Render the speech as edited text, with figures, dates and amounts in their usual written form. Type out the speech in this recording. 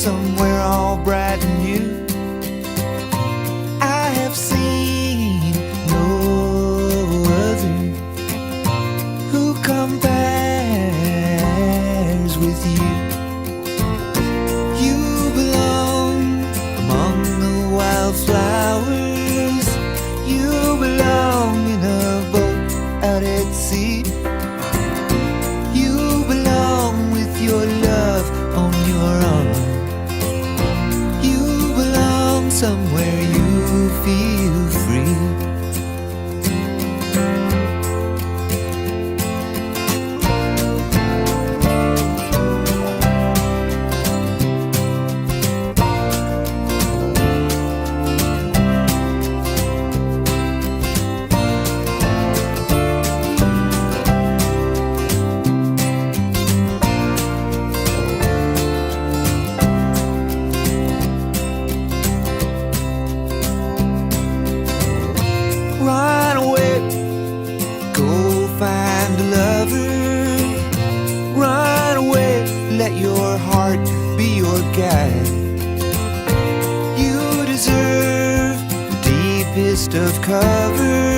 somewhere all bright and new. I have seen no other who compares with you. You belong among the wildflowers. You belong in a boat out at sea. You belong with your love on your arm. You belong somewhere you feel free. Run away, go find a lover. Run away, let your heart be your guide. You deserve the deepest of cover.